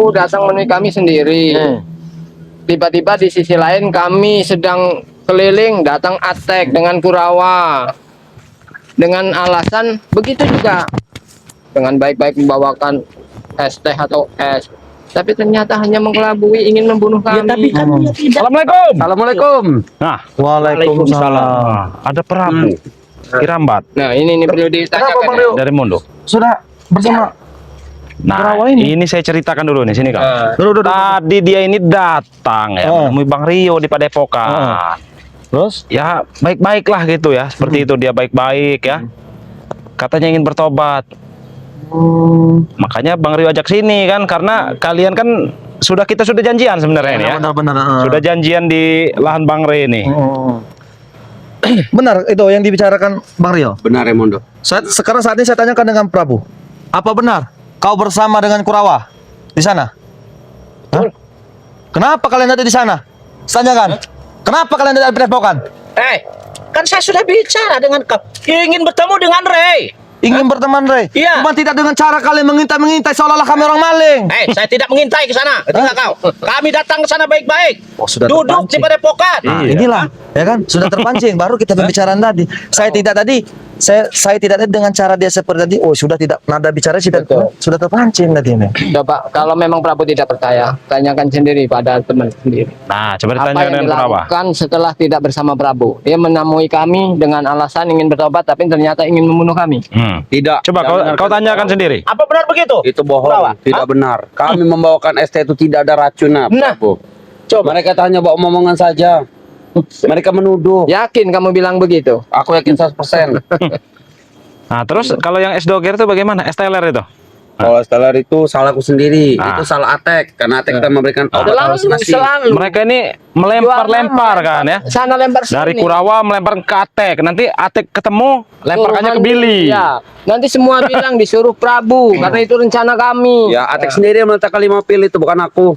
Prabu datang menemui kami sendiri. Tiba-tiba di sisi lain kami sedang keliling, datang Atek dengan Kurawa dengan alasan begitu juga, dengan baik-baik membawakan es teh atau es, tapi ternyata hanya mengelabui, ingin membunuh Ya, kami. tapi kan dia tidak. Assalamualaikum. Assalamualaikum. Nah, Waalaikumsalam. nah, ada Prabu Kirambat Nah ini perlu Kenapa, ditanyakan Bang ya. Rio? dari Mondo. Sudah bersama Nah, Kurawa ini? ini saya ceritakan dulu nih, sini Kang. Dulu. Tadi dia ini datang ya, menemui Bang Rio di Padepokan. Terus? Ya, baik-baiklah gitu ya. Seperti itu dia baik-baik ya. Katanya ingin bertobat. Makanya Bang Rio ajak sini kan, karena kalian kan kita sudah janjian sebenarnya ini ya. Benar-benar. Sudah janjian di lahan Bang Rio ini. Benar itu yang dibicarakan Bang Rio. Benar Raimondo. Sekarang saat ini saya tanyakan dengan Prabu. Apa benar kau bersama dengan Kurawa di sana? Hah? Kenapa kalian ada di sana? Tanyakan. Kenapa kalian ada di Padepokan? Kan saya sudah bicara dengan kau. Ingin bertemu dengan Ray. Ingin berteman, Ray. Iya. Cuma tidak dengan cara kalian mengintai seolah-olah kami orang maling. Saya tidak mengintai ke sana. Dengar kau. Kami datang ke sana baik-baik. Oh, sudah Duduk di terpancing. Padepokan. Nah, inilah, ya kan? Sudah terpancing. Baru kita pembicaraan tadi. Saya tidak tadi dengan cara dia seperti tadi. Oh, sudah tidak nada bicara sudah terpancing tadi ini. Coba kalau memang Prabu tidak percaya, tanyakan sendiri pada teman sendiri. Nah, coba Apa ditanya yang dengan Kurawa. dilakukan setelah tidak bersama Prabu? Dia menemui kami dengan alasan ingin bertobat, tapi ternyata ingin membunuh kami. Tidak. Coba kau tanyakan sendiri. Apa benar begitu? Itu bohong, Kurawa? tidak benar. Kami membawakan es teh itu tidak ada racun, Prabu. Coba. Mereka hanya bawa omongan saja. Mereka menuduh. Yakin kamu bilang begitu? Aku yakin 100%. Nah, terus kalau yang es doger itu bagaimana? Es teler itu? Kalau Stellar itu salahku sendiri. Nah. Itu salah Atek. Karena Atek kita memberikan obat halusinasi. Selalu. Mereka ini melempar-lempar kan ya. Sana lempar sini. Dari Kurawa melempar ke Atek. Nanti Atek ketemu, lemparkannya ke Suruhan Billy. Ya. Nanti semua bilang disuruh Prabu karena itu rencana kami. Ya, Atek sendiri yang meletakkan 5 pil itu, bukan aku.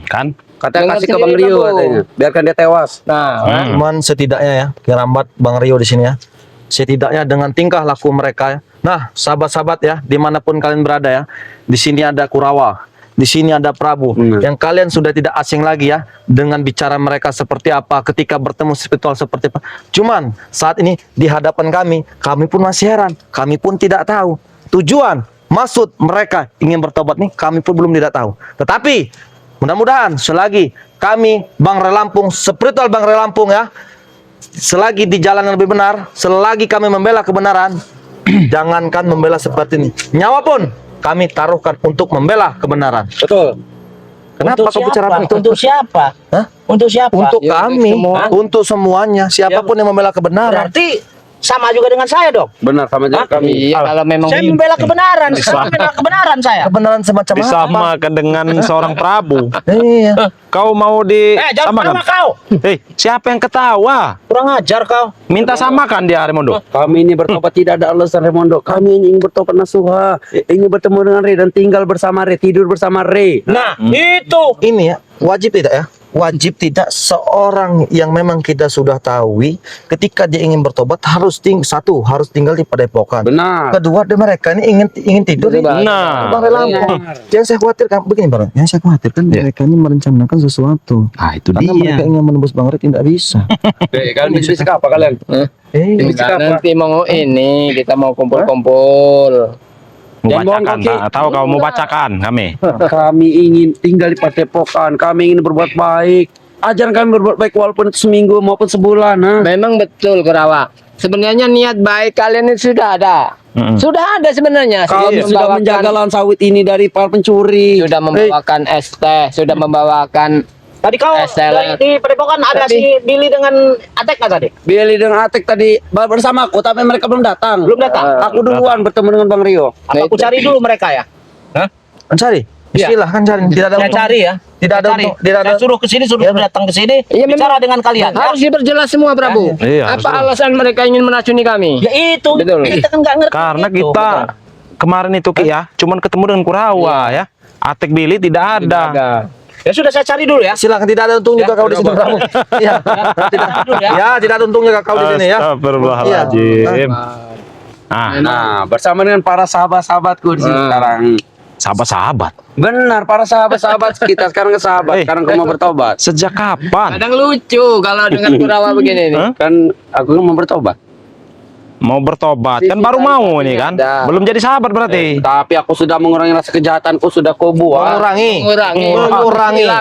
Kan? Katanya Dengar kasih ke sendiri, Bang Rio Prabu. katanya. Biarkan dia tewas. Nah, Cuman setidaknya ya, Kirambat Bang Rio di sini ya. Setidaknya dengan tingkah laku mereka ya. Nah, sahabat-sahabat ya, dimanapun kalian berada ya. Di sini ada Kurawa, di sini ada Prabu. Yang kalian sudah tidak asing lagi ya dengan bicara mereka seperti apa ketika bertemu spiritual seperti apa. Cuman saat ini di hadapan kami pun masih heran. Kami pun tidak tahu tujuan, maksud mereka ingin bertobat nih, kami pun belum tidak tahu. Tetapi mudah-mudahan selagi kami Bang Ray Lampung, spiritual Bang Ray Lampung ya, selagi di jalan yang lebih benar, selagi kami membela kebenaran, jangankan membela seperti ini, nyawa pun kami taruhkan untuk membela kebenaran. Betul. Kenapa kau bicara itu? Untuk siapa? Hah? Untuk siapa? Untuk Ya, kami, semua. untuk semuanya, siapapun yang membela kebenaran. Berarti sama juga dengan saya dong. Benar sama aja kami. iya kalau memang Saya membela kebenaran. Saya membela kebenaran saya. Kebenaran semacam apa? Disamakan dengan seorang Prabu. Iya. Kau mau Jangan disamakan? sama kau. Siapa yang ketawa? Kurang ajar kau. Minta samakan dia, Raimondo. Kami ini bertobat tidak ada alasan Raimondo. Kami ingin bertobat nasuha, ingin bertemu dengan Re dan tinggal bersama Re, tidur bersama Re. Nah, itu. Ini ya, wajib tidak ya? Wajib tidak seorang yang memang kita sudah tahu ketika dia ingin bertobat harus tinggal di Padepokan. Benar. Kedua, mereka ini ingin tidur di Nah, Bang Ray Lampung. Yang saya khawatirkan begini Bang, yang saya khawatirkan mereka ini merencanakan sesuatu. Ah, itu Karena mereka ingin menembus Bang Ray tidak bisa. Kalian bisa apa kalian? Enggak, nanti mau ini kita mau kumpul-kumpul. Mau Jangan bohong, bacakan, Koki. tahu kau mau bacakan kami. Kami ingin tinggal di Padepokan, kami ingin berbuat baik. Ajaran kami berbuat baik walaupun itu seminggu maupun sebulan. Memang betul Kurawa. Sebenarnya niat baik kalian itu sudah ada. Sudah ada sebenarnya. Kami sudah menjaga lahan sawit ini dari para pencuri. Sudah membawakan es teh, sudah membawakan Tadi kau Estella. di Padepokan ada Tapi- si Billy dengan Atek nggak tadi? Billy dengan Atek tadi bersama aku, tapi mereka belum datang. Belum datang. Aku duluan bertemu dengan Bang Rio. Apa aku cari dulu mereka ya? Cari, Iya. silahkan cari. Tidak ada Saya untung. cari ya. Tidak ada Saya cari. untung. Tidak ada. Saya suruh ke sini, suruh datang ke sini, Iya, bicara memang. dengan kalian. ya. harus diperjelas semua Prabu. Iya, Apa harus. alasan mereka ingin meracuni kami? Ya itu, Betul. kita kan nggak ngerti. Karena itu. kita kemarin itu Ki ya, cuman ketemu dengan Kurawa ya. Atek Billy tidak ada. Ya sudah saya cari dulu ya. Silakan, tidak ada untung juga kau di sini kamu. Iya. Tidak. Ya, tidak ada untung juga kau di sini ya. Astagfirullahaladzim. Nah, bersama dengan para sahabat-sahabatku di sini sekarang. Sahabat-sahabat. Benar, para sahabat-sahabat kita sekarang ke sahabat. Sekarang kau mau bertobat. Sejak kapan? Kadang lucu kalau dengan Kurawa begini nih. Hah? Kan aku mau bertobat. Mau bertobat kan Sisi baru lain mau kami ini kan. ada. Belum jadi sahabat berarti. Tapi aku sudah mengurangi rasa kejahatanku, sudah kau buat. Mengurangi. Mengurangi. Ya.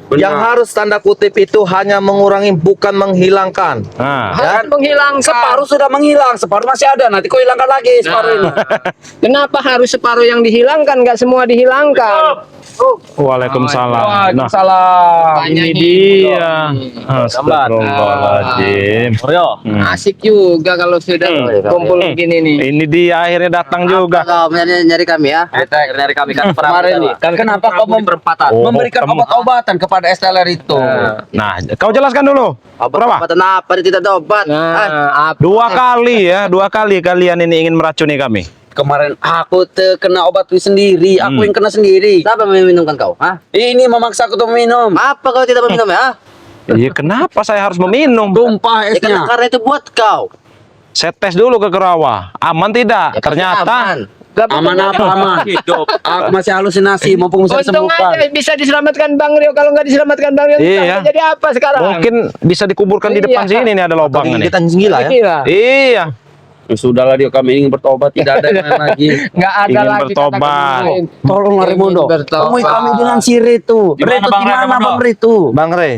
Benar. Yang harus tanda kutip itu hanya mengurangi, bukan menghilangkan. Nah, Harus menghilangkan. Separuh sudah menghilang, separuh masih ada. Nanti kau hilangkan lagi separuh ini. Kenapa harus separuh yang dihilangkan? Nggak semua dihilangkan. Waalaikumsalam. Nah, Salam. ini Banyak dia. Astagfirullahaladzim. Asik juga kalau sudah kumpul begini nih. Ini dia akhirnya datang juga. Kau nyari kami ya. Dari kami kan kemarin nih. Kenapa kau memberikan kamu- obat-obatan kepada STLR itu? Nah, kau jelaskan dulu. Berapa? Obat apa ini tidak ada obat? Nah, apa? 2 kali ya, 2 kali kalian ini ingin meracuni kami. Kemarin aku terkena obat sendiri, aku yang kena sendiri. Siapa meminumkan kau? Hah? Ini memaksa aku untuk minum. Apa kau tidak meminum ya? Iya, kenapa saya harus meminum? Tumpah Ya esnya. karena itu buat kau. Saya tes dulu ke Kurawa. Aman tidak? Ya, pasti Ternyata aman. Aman apa aman? Hidup. Aku masih halusinasi, mumpung bisa Untung disembuhkan. aja bisa diselamatkan Bang Rio. Kalau nggak diselamatkan Bang Rio, Iya. jadi apa sekarang? mungkin bisa dikuburkan di depan Iya. sini nih ada lubang nih. Kita gila ya. Gila. Iya. Sudahlah dia, kami ingin bertobat, tidak ada yang lain lagi. Nggak ada Ingin lagi bertobat. kata-kata lain. Tolonglah Ingin Remondo, bertobat. temui kami dengan si Retu. Retu di mana Bang Retu? Bang Re.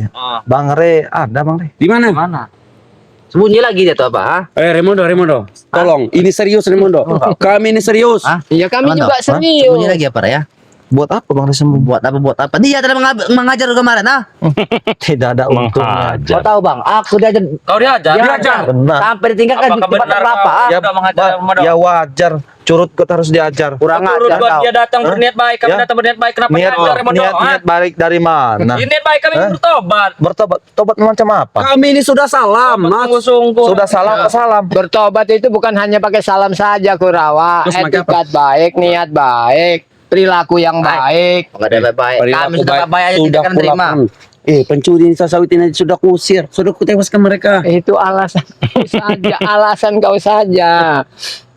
Bang Re ada Bang Re. Di mana? Sembunyi lagi dia tuh apa? Hah? Remondo, tolong. Ini serius Remondo. Kami ini serius. Hah? Iya kami Teman juga toh? Hah? serius. Sembunyi lagi apa ya? Buat apa Bang Re sembuh? Buat apa? Dia telah mengajar kemarin, ah? Tidak ada untungnya. Kau tahu bang, aku diajar. Kau diajar? Benar. Sampai ditinggalkan di Apakah tempat benar berapa? kau Ah? Ya, sudah mengajar Remondo? ya wajar. Curut kok harus diajar. Kurang Turut ajar buat kau. dia datang berniat baik, kami Ya. datang berniat baik. Kenapa Niat diajar Remondo? niat balik dari mana? Ini niat baik kami Hah? bertobat. Bertobat, tobat macam apa? Kami ini sudah salam, Mas. Sungguh-sungguh. Sudah salam ke salam. Bertobat itu bukan hanya pakai salam saja Kurawa. Terus pakai Etikat baik, niat baik, perilaku yang baik. Enggak ada baik. Kami sudah baik aja Sudah tidak akan terima. kulakan. Pencuri sawit ini sudah kusir, sudah kutewaskan mereka. Itu alasan kau saja, alasan kau saja.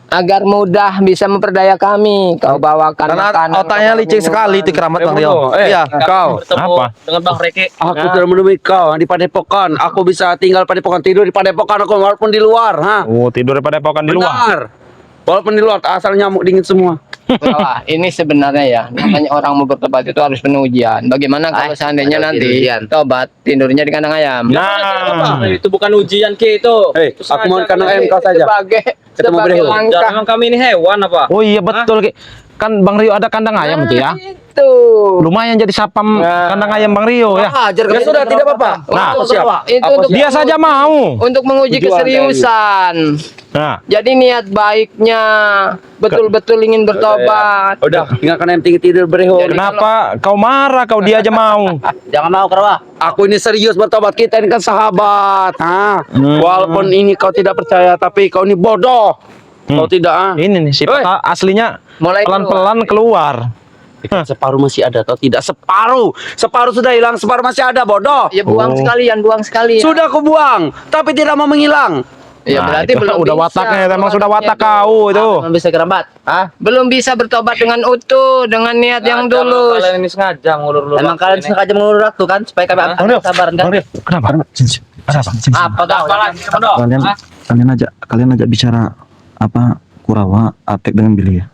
Agar mudah bisa memperdaya kami. Kau bawakan Karena makanan, otaknya kau licik minum. sekali itu keramat Bang Rio. Eh, Iya. kau. Bertemu Apa? dengan Bang Reki. Aku sudah menemui kau di Padepokan. Aku bisa tinggal Padepokan, tidur di Padepokan aku walaupun di luar, ha? Oh, tidur pada pokan di luar. Benar. Walaupun di luar asal nyamuk dingin semua. Kurawa, ini sebenarnya ya, namanya orang mau bertobat itu harus penuh ujian. Bagaimana kalau seandainya ada nanti ujian. tobat tidurnya di kandang ayam? Nah, Itu bukan ujian Ki itu. Hei, Itu aku mau sengaja kandang kami. ayam kau saja. Sebagai Berehu. langkah. Jangan memang kami ini hewan apa? oh iya betul Ki. Kan Bang Rio ada kandang ayam tuh ya. Itu. Lumayan jadi sapam Nah. kandang ayam Bang Rio ya. Ajar Ya sudah, tidak apa-apa. Nah, Untuk- siap. Itu Apa untuk Dia saja mau. untuk menguji Tujuan keseriusan. Nah, Jadi niat baiknya betul-betul ingin bertobat. Udah, tinggalkan ayam tinggi tidur bereho. kenapa kau marah? Kau dia aja mau. Jangan mau Kerawa. Aku ini serius bertobat, kita ini kan sahabat. Walaupun ini kau tidak percaya, tapi kau ini bodoh. Kau tidak, ah. Ini nih sifat aslinya Mulai pelan-pelan keluar. Separuh masih ada atau tidak? Separuh sudah hilang, separuh masih ada, bodoh. Ya buang sekalian, buang sekalian. Sudah aku buang, tapi tidak mau menghilang. Ya Nah, berarti itu belum udah bisa. wataknya, emang sudah watak Itu. kau itu. Belum bisa kerambat. Hah? Belum bisa bertobat dengan utuh, dengan niat yang tulus. Kalian ini sengaja ngulur-ngulur. Emang waktu kalian ini. sengaja mengulur waktu kan supaya kami sabar kan? Kenapa? Apa kau? Apa lagi Remondo? Kalian ajak bicara apa Kurawa Atek dengan Billy ya.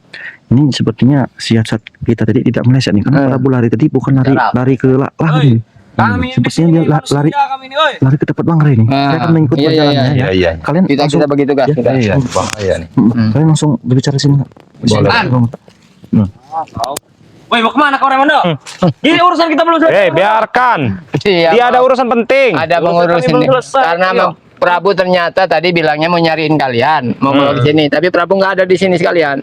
Ini sepertinya siasat kita tadi tidak meleset nih karena Prabu lari tadi bukan lari ke lahan. Kami Sepertinya dia lari kami ini, oi. lari ke tempat Bang Rey nih. Saya akan mengikut Iya, iya, perjalanannya iya, ya. Kalian Kita langsung bagi tugas. ya, Kita. iya, bahaya nih. Kalian langsung berbicara sini. Boleh. Woi, mau kemana kau Remondo? Ini urusan kita belum selesai. Biarkan. Iya, Dia ada urusan penting. ada Urusan pengurus kami belum ini. selesai. Karena Ayo. Prabu ternyata tadi bilangnya mau nyariin kalian, mau bawa ke sini, tapi Prabu nggak ada di sini sekalian.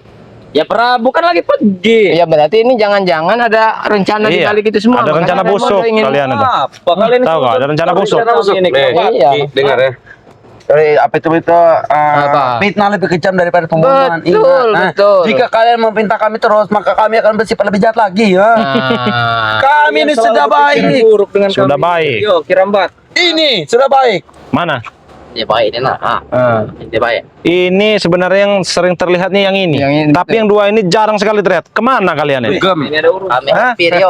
Ya Prabu kan lagi pergi. Ya berarti ini jangan-jangan ada rencana di Iya, balik itu semua. ada Makanya rencana Raymond busuk ingin- kalian ada. Apa kalian Tahu nggak? Ada rencana busuk. Ini Iya. Dengar ya. Apa itu Apa? fitnah lebih kejam daripada pembunuhan. Betul, Ingat. betul. Jika kalian meminta kami terus, maka kami akan bersifat lebih jahat lagi ya. Nah, Kami ini sudah baik. buruk dengan Sudah kami. baik. Yo, Kirambat. Ini sudah baik. Mana? Ya baik ini lah. Ini baik. Ini sebenarnya yang sering terlihat nih yang ini. Yang ini, Tapi yang dua ini jarang sekali terlihat. Kemana kalian ini? Ini ada urusan. Kami Hah? hampir yo.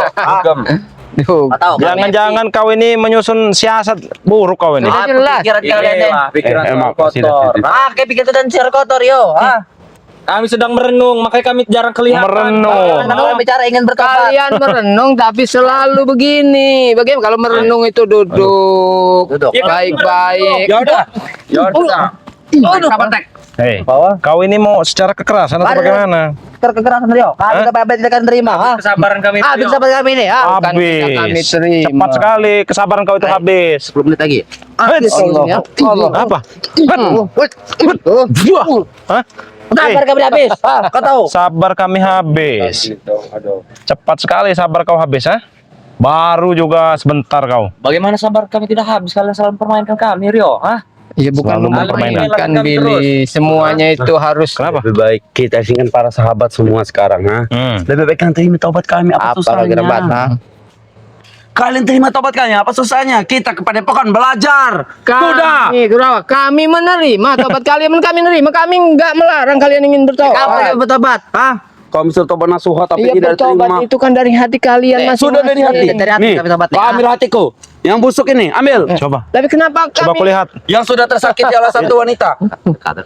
Duh, Nggak tahu. Jangan-jangan kau ini menyusun siasat buruk kau ini. Udah jelas. Pikiran kalian ini. Pikiran kotor. Kayak pikiran dan siar kotor yo. Kami sedang merenung, makanya kami jarang kelihatan. Merenung. Kalau bicara ingin bertobat. Kalian merenung tapi selalu begini. Bagaimana kalau merenung itu duduk baik-baik. Ya udah. Hei, kau ini mau secara kekerasan atau bagaimana? Kekerasan Rio. Kami tidak akan terima. Kesabaran kami. Habis sabar kami ini. Bukan tidak kami Habis. terima. Cepat sekali kesabaran kau itu habis. 10 menit lagi. Allah. Apa? Hah? Sabar kami habis. Kau tahu. Sabar kami habis. Cepat sekali sabar kau habis, ha? Baru juga sebentar kau. Bagaimana sabar kami tidak habis? Kalian selalu mempermainkan kami Rio. Ya bukan Selalu mempermainkan. mempermainkan Billy. Semuanya itu harus. Kenapa? Lebih baik kita sini kan para sahabat semua sekarang, ha? Lebih baik kalian terima taubat kami. Apa susahnya? Kalian terima taubat kami. Apa susahnya? Kita kepada Padepokan belajar. Sudah. Kami menerima tobat kalian, kami menerima. Kami enggak melarang kalian ingin bertobat. Kamu bertobat. Hah? Kau bisa taubat nasuha tapi Iya, tidak bertobat terima. itu kan dari hati kalian masing-masing. Sudah dari hati. Dari hati Nih, kami tobat. kau ambil hatiku. Yang busuk ini, ambil. Coba. Tapi kenapa Coba kami? kulihat. Yang sudah tersakiti oleh satu wanita.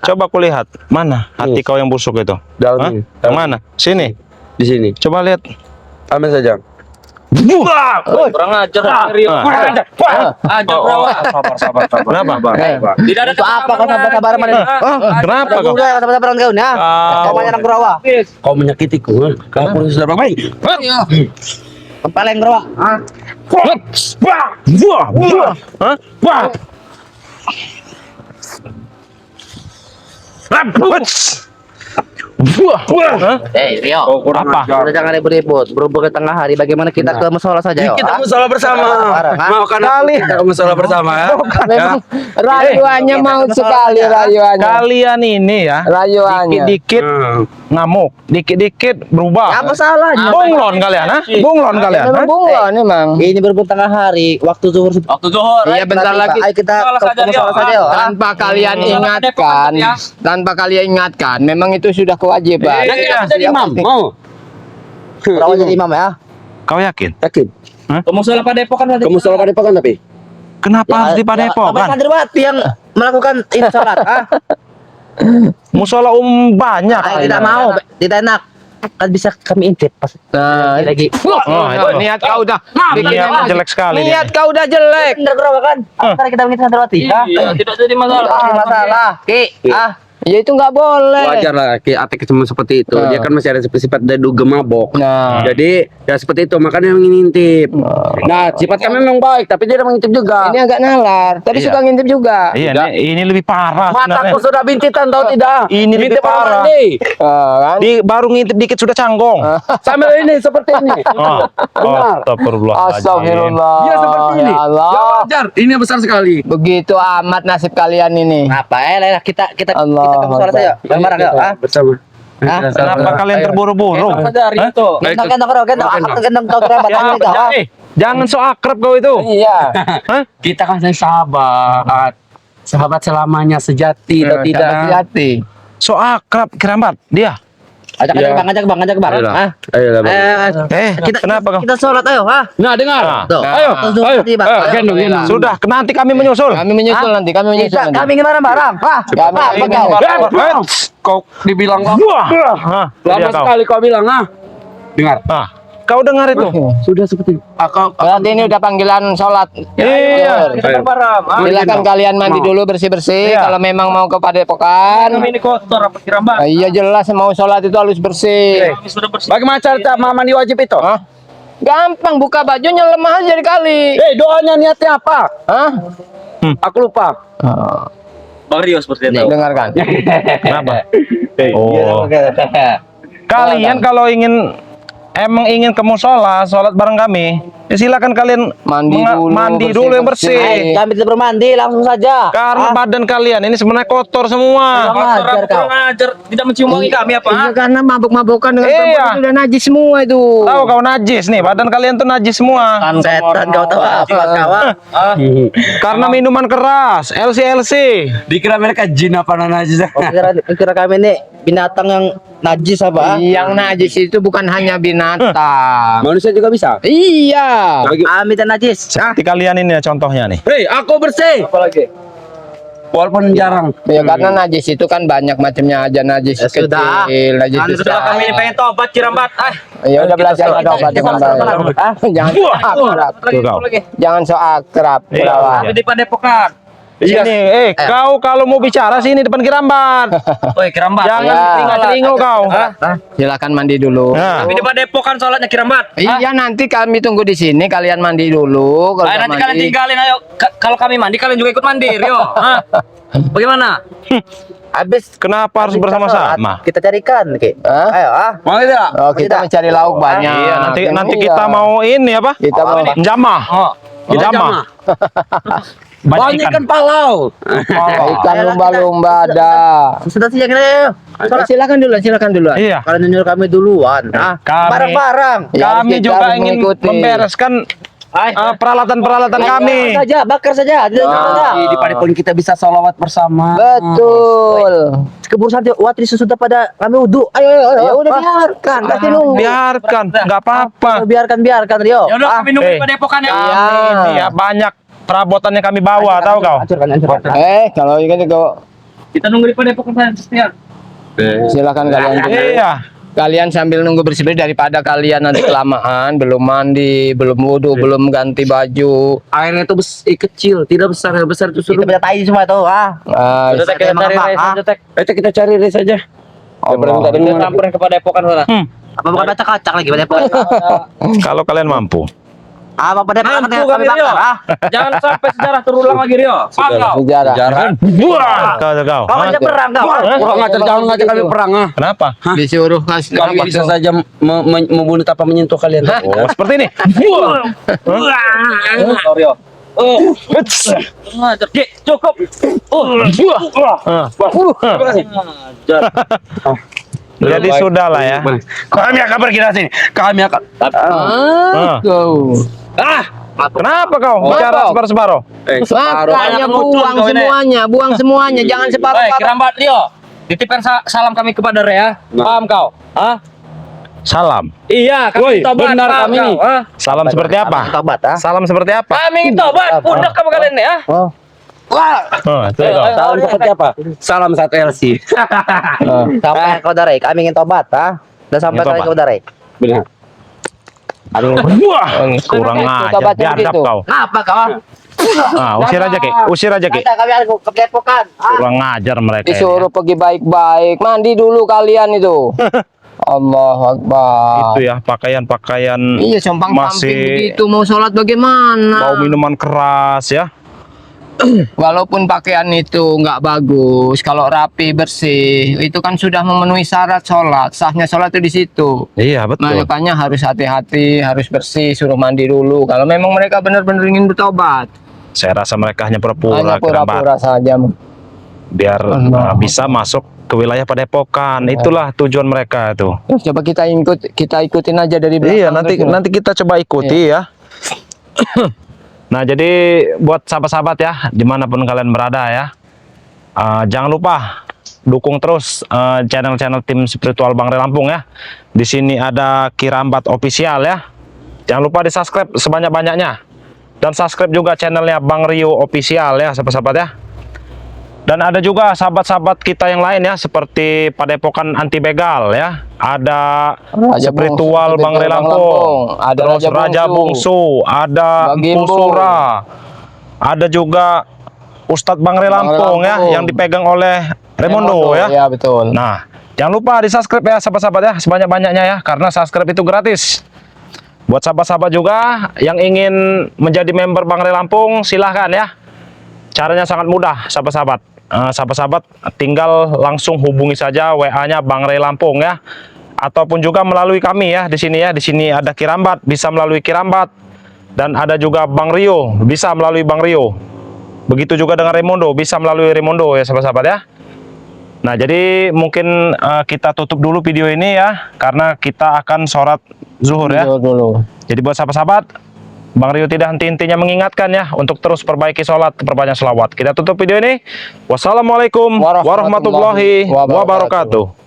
Coba kulihat. Mana hati kau yang busuk itu? Dalam Hah? ini. Yang mana? Sini. Di sini. Coba lihat. Ambil saja. Kurang ajar Rio. Ajar bro. Sabar. Kenapa? Tidak ada apa kau sabar mana? Kenapa kau? Sabar kau ya. Kau banyak anak Kurawa. Kau menyakitiku. Ha? Kau sudah baik. Kepala yang Kurawa. Hah? Hah? Rio. Apa? Udah jangan ribut-ribut. Berhubung ke tengah hari, bagaimana kita ke musola saja yo? Kita musola bersama. Mau kan kita musola bersama ya? Memang rayuannya mau sekali rayuannya. Kalian ini ya, Rayuannya. dikit-dikit ngamuk, dikit-dikit berubah. Apa salahnya? Bunglon kalian, ha? Bunglon kalian, ha? Memang bunglon emang. Ini berhubung tengah hari, waktu zuhur. Iya bentar lagi. Ayo kita ke musola saja yo. Tanpa kalian ingatkan, memang itu sudah kewajiban. Dan kita jadi imam. Mau? Kurawa jadi imam ya. Kau yakin? Yakin? Ke musola Padepokan. Kamu musola Padepokan tapi? Kenapa harus di Apa Padepokan? santriwati yang melakukan ini sholat? Musola banyak. Ayo tidak mau, tidak enak. Kan bisa kami intip pas Nah, lagi. Oh, itu. niat kau udah Niatnya jelek sekali. Niat kau udah jelek. Bener Kurawa kan? Antara kita mengintip santriwati. Tidak jadi masalah. Masalah. Ki, Ya itu nggak boleh. Wajar lah Atik cuma seperti itu. Dia kan masih ada sifat duga mabok. Nah. Jadi ya seperti itu makanya mengintip. Nah, sifat kami memang baik tapi dia mengintip juga. Ini agak nalar, tapi Iya. suka ngintip juga. Iya, ini lebih parah sebenarnya. Mataku sudah bintitan tahu tidak? Ini lebih Ngintip orang parah. mandi. Kan? Baru ngintip dikit sudah canggong. Sambil ini seperti ini. Oh, Benar. astagfirullahaladzim. Astagfirullah. Dia seperti ini. Ya Allah. Ya wajar. Ini besar sekali. Begitu amat nasib kalian ini. apa kita Allah ke musola saja. Bareng yuk. Bersama. Kenapa kalian terburu-buru? Hah? Gendong Kurawa, gendong kau kerabat Ya, itu. jangan so akrab kau itu. Iya. Hah? Kita kan sahabat. Sahabat selamanya sejati atau tidak? Hati-hati. So akrab kerabat dia. Ajak bang. Ayolah. Ayolah, Bang. Kenapa kau? Kita sholat ayo, Nah, dengar. Tuh. Ayo. Gendong. Sudah, nanti kami menyusul. Kami menyusul nanti, kami menyusul nanti. Kami ingin bareng-bareng. Kami ingin Kau dibilang Hah, dia lama kau. sekali kau bilang dengar. Kau dengar itu? Sudah seperti itu. Nanti ini udah panggilan sholat. Iya. Silakan kalian mandi dulu bersih-bersih. Iya. Kalau memang mau ke Padepokan. Ini kotor apa kira mbak? Iya jelas mau sholat itu harus bersih. Sudah bersih. Bagaimana cara mandi wajib itu? Hah? Gampang buka bajunya lemah aja dari kali. Doanya niatnya apa? Hah? Aku lupa. Bang Rio seperti itu. Dengarkan. Kenapa? Oh. Kalian kalau emang ingin ke musola, sholat bareng kami, Ya silakan kalian mandi dulu yang bersih. Kami tidak bermandi, langsung saja. Karena badan kalian ini sebenarnya kotor semua. Kurang ajar, tidak mencium wangi kami apa? Iya, karena mabuk-mabukan dengan Iya. perempuan itu udah najis semua itu. Tahu kau najis nih, badan kalian tuh najis semua. Setan kau tahu apa kawan? Karena minuman keras, LC. Dikira mereka jin apa aja. Kira kami ini binatang yang najis apa? Yang najis itu bukan hanya binatang. Manusia juga bisa. Iya. Kami tidak najis. Seperti kalian ini ya contohnya nih. Hei, aku bersih. Apalagi? Walaupun jarang. Ya karena najis itu kan banyak macamnya aja, najis kecil, najis besar. Kami ini pengen tobat Cirambat. Ya udah belajar obat dengan baik. Jangan so akrab. Tuh kau. Jangan so akrab, Kurawa. Kami di Padepokan. Sini, kau kalau mau bicara sini depan Kirambat. Oi, Kirambat. Jangan Ya. telinga-telinga kau. Silakan mandi dulu. Nah, Kami di Padepokan sholatnya Kirambat. Iya, nanti kami tunggu di sini, kalian mandi dulu. Kalau Ayo udah nanti kalian tinggalin ayo. Kalau kami mandi kalian juga ikut mandir yo. Hah? Bagaimana? Habis kenapa harus bersama-sama? kita carikan, Ki. Hah? Ayo, Mau tidak? Oh, kita mencari lauk banyak. Iya, nanti Iya. kita mau ini apa? Kita mau Jamah. Jamah. Banyak kan palau. ikan lumba-lumba ada. Sudah siap kita. Silakan dulu. Iya. Kalian nyuruh kami duluan. Kami- Barang-barang. Ya, Kami kita juga harus ingin mengikuti. membereskan peralatan-peralatan kami. Bakar saja. Di Padepokan kita bisa salawat bersama. Betul. Keburu santi watri sesudah pada kami wudhu. Ayo. Ya udah biarkan, kasih nunggu. Biarkan, nggak apa-apa. Biarkan Rio. Ya udah kami nunggu di Padepokan ya. Ini ya banyak perabotan yang kami bawa, tahu kau? Hancurkan. Kalau ini kau Kita nunggu di Padepokan ya. silakan kalian. Iya. Kalian sambil nunggu bersih daripada kalian nanti kelamaan, belum mandi, belum wudhu, belum ganti baju. Airnya itu kecil, tidak besar. Yang besar itu suruh. Kita punya tai semua tuh. Udah Tek, kita cari Res aja Tek. Kita cari res saja. Kita samperin ke Padepokan sana. Apa bukan baca kacang lagi pada Kalau kalian mampu. Apa pada Mampu kami Rio. Jangan sampai sejarah terulang lagi Rio. Paham kau? sejarah. Kau. Kau aja perang kau. Kurang ngajar, jangan ngajak kami perang. Kenapa? Disuruh kasih Kami bisa saja membunuh tanpa menyentuh kalian. Oh, seperti ini. Rio. Ngajar. Ki, cukup. Jadi sudah lah ya. Kami akan pergi dari sini. Kami akan. Tuh. Kenapa kau bicara separuh-separuh? Makanya buang semuanya, jangan Hei, separuh. Kirambat Rio. Titipkan salam kami kepada Rea. Paham kau? Hah? Salam. Iya, kami tobat. benar paham kami kau? nih. Hah? Salam seperti apa? Tobat Salam seperti apa? Kami ingin tobat. Udah kamu kalian nih ya. Itu kau. Salam seperti apa? Salam satu LC. Sampai kau darai, kami ingin tobat, Dan sampai Ingin kau darai. Benar. Wah, kurang ajar, biadab kau. Apa kau? Usir aja Ki. Kami harus ke Padepokan. Kurang ajar mereka. ini. Disuruh pergi baik-baik, mandi dulu kalian itu. Allahu Akbar. Itu ya pakaian-pakaian Iya, sompang masih begitu mau sholat bagaimana? bau minuman keras ya. Walaupun pakaian itu nggak bagus, kalau rapi bersih, itu kan sudah memenuhi syarat sholat. Sahnya sholat itu di situ. Iya betul. Makanya harus hati-hati, harus bersih, suruh mandi dulu. Kalau memang mereka benar-benar ingin bertobat, Saya rasa mereka hanya pura-pura hanya pura-pura saja. biar Allah. bisa masuk ke wilayah Padepokan. Itulah tujuan mereka itu. Coba kita ikutin aja dari belakang. Iya, nanti terus. nanti kita coba ikuti ya. Nah, jadi buat sahabat-sahabat ya, dimanapun kalian berada ya, jangan lupa dukung terus channel-channel tim spiritual Bang Ray Lampung ya. Di sini ada Kirambat Official ya. Jangan lupa di subscribe sebanyak-banyaknya dan subscribe juga channelnya Bang Rio Official ya, sahabat-sahabat ya. Dan ada juga sahabat-sahabat kita yang lain ya, seperti Padepokan Anti Begal ya. Ada Raja spiritual Bungsu, Bang Ray Lampung, ada terus Raja Bungsu, ada Bang Empu Gimbo. Sura, ada juga Ustadz Bang Ray Bang Ray Lampung ya, Lampung. yang dipegang oleh Remondo ya. Iya, betul. Nah, jangan lupa di subscribe ya sahabat-sahabat ya, sebanyak-banyaknya ya, karena subscribe itu gratis. Buat sahabat-sahabat juga yang ingin menjadi member Bang Ray Lampung, silahkan ya. Caranya sangat mudah sahabat-sahabat. Sahabat-sahabat tinggal langsung hubungi saja WA-nya Bang Ray Lampung ya, ataupun juga melalui kami ya di sini ya. Di sini ada Kirambat, bisa melalui Kirambat, Dan ada juga Bang Rio, bisa melalui Bang Rio. Begitu juga dengan Raimondo, bisa melalui Raimondo ya sahabat-sahabat ya. Nah, jadi mungkin kita tutup dulu video ini ya, karena kita akan sholat zuhur ya. Dulu. Jadi buat sahabat-sahabat, Bang Rio tidak henti-hentinya mengingatkan ya untuk terus perbaiki sholat, perbanyak sholawat. Kita tutup video ini. Wassalamualaikum warahmatullahi wabarakatuh.